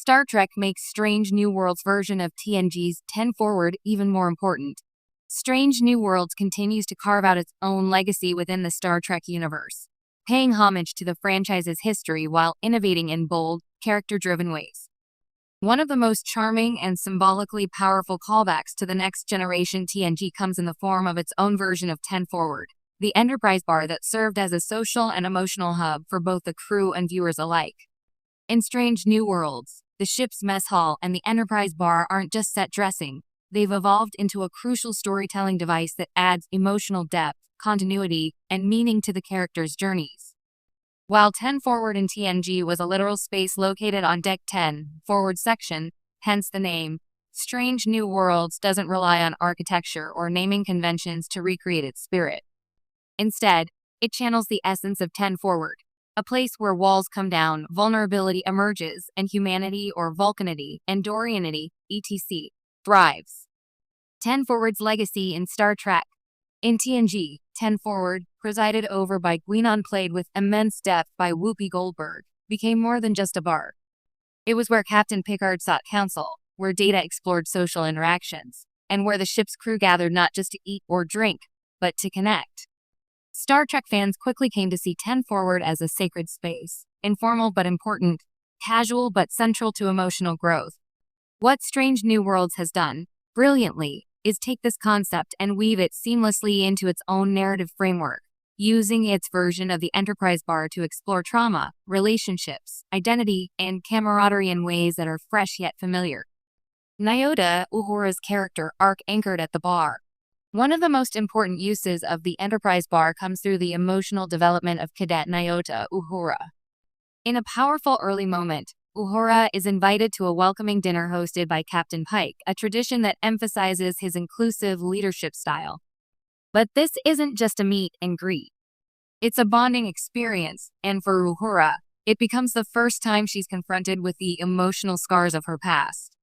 Star Trek makes Strange New Worlds version of TNG's 10 Forward even more important. Strange New Worlds continues to carve out its own legacy within the Star Trek universe, paying homage to the franchise's history while innovating in bold, character-driven ways. One of the most charming and symbolically powerful callbacks to the Next Generation TNG comes in the form of its own version of 10 Forward, the Enterprise bar that served as a social and emotional hub for both the crew and viewers alike. In Strange New Worlds, the ship's mess hall and the Enterprise bar aren't just set dressing, they've evolved into a crucial storytelling device that adds emotional depth, continuity, and meaning to the characters' journeys. While 10 Forward in TNG was a literal space located on Deck 10, Forward section, hence the name, Strange New Worlds doesn't rely on architecture or naming conventions to recreate its spirit. Instead, it channels the essence of 10 Forward, a place where walls come down, vulnerability emerges, and humanity or vulcanity, Andorianity, etc., thrives. 10 Forward's legacy in Star Trek. In TNG, 10 Forward, presided over by Guinan, played with immense depth by Whoopi Goldberg, became more than just a bar. It was where Captain Picard sought counsel, where Data explored social interactions, and where the ship's crew gathered not just to eat or drink, but to connect. Star Trek fans quickly came to see 10 Forward as a sacred space, informal but important, casual but central to emotional growth. What Strange New Worlds has done, brilliantly, is take this concept and weave it seamlessly into its own narrative framework, using its version of the Enterprise bar to explore trauma, relationships, identity, and camaraderie in ways that are fresh yet familiar. Nyota, Uhura's character arc anchored at the bar. One of the most important uses of the Enterprise bar comes through the emotional development of Cadet Nyota Uhura. In a powerful early moment, Uhura is invited to a welcoming dinner hosted by Captain Pike, a tradition that emphasizes his inclusive leadership style. But this isn't just a meet and greet. It's a bonding experience, and for Uhura, it becomes the first time she's confronted with the emotional scars of her past.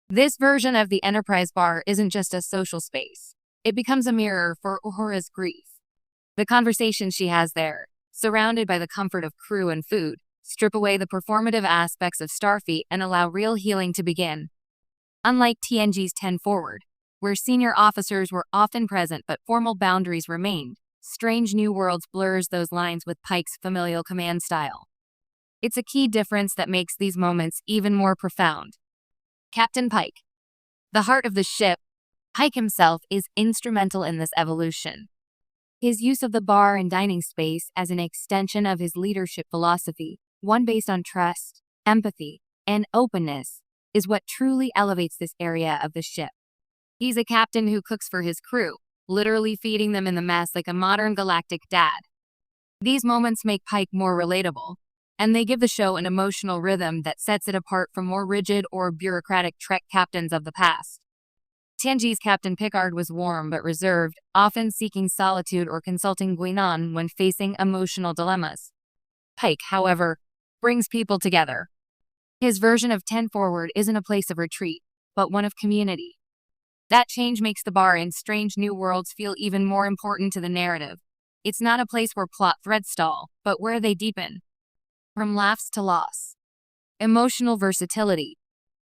This version of the Enterprise bar isn't just a social space. It becomes a mirror for Uhura's grief. The conversations she has there, surrounded by the comfort of crew and food, strip away the performative aspects of Starfleet and allow real healing to begin. Unlike TNG's 10 Forward, where senior officers were often present but formal boundaries remained, Strange New Worlds blurs those lines with Pike's familial command style. It's a key difference that makes these moments even more profound. Captain Pike. The heart of the ship, Pike himself is instrumental in this evolution. His use of the bar and dining space as an extension of his leadership philosophy, one based on trust, empathy, and openness, is what truly elevates this area of the ship. He's a captain who cooks for his crew, literally feeding them in the mess like a modern galactic dad. These moments make Pike more relatable, and they give the show an emotional rhythm that sets it apart from more rigid or bureaucratic Trek captains of the past. TNG's Captain Picard was warm but reserved, often seeking solitude or consulting Guinan when facing emotional dilemmas. Pike, however, brings people together. His version of 10 Forward isn't a place of retreat, but one of community. That change makes the bar in Strange New Worlds feel even more important to the narrative. It's not a place where plot threads stall, but where they deepen. From laughs to loss. Emotional versatility.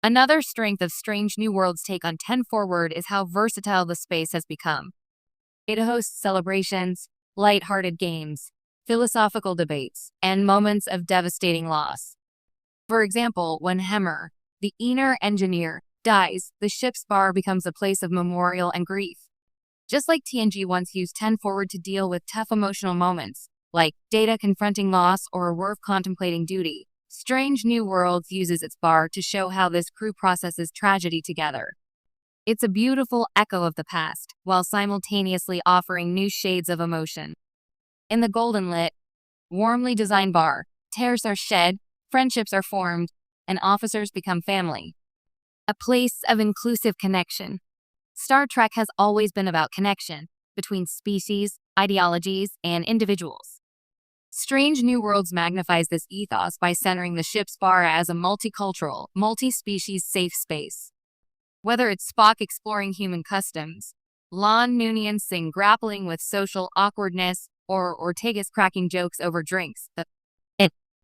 Another strength of Strange New Worlds' take on 10 Forward is how versatile the space has become. It hosts celebrations, light-hearted games, philosophical debates, and moments of devastating loss. For example, when Hemmer, the Ener engineer, dies, the ship's bar becomes a place of memorial and grief. Just like TNG once used 10 Forward to deal with tough emotional moments, like Data confronting loss or Worf contemplating duty, Strange New Worlds uses its bar to show how this crew processes tragedy together. It's a beautiful echo of the past, while simultaneously offering new shades of emotion. In the golden lit, warmly designed bar, tears are shed, friendships are formed, and officers become family. A place of inclusive connection. Star Trek has always been about connection between species, ideologies, and individuals. Strange New Worlds magnifies this ethos by centering the ship's bar as a multicultural, multi-species safe space. Whether it's Spock exploring human customs, Lon Noonien Singh grappling with social awkwardness, or Ortega's cracking jokes over drinks, the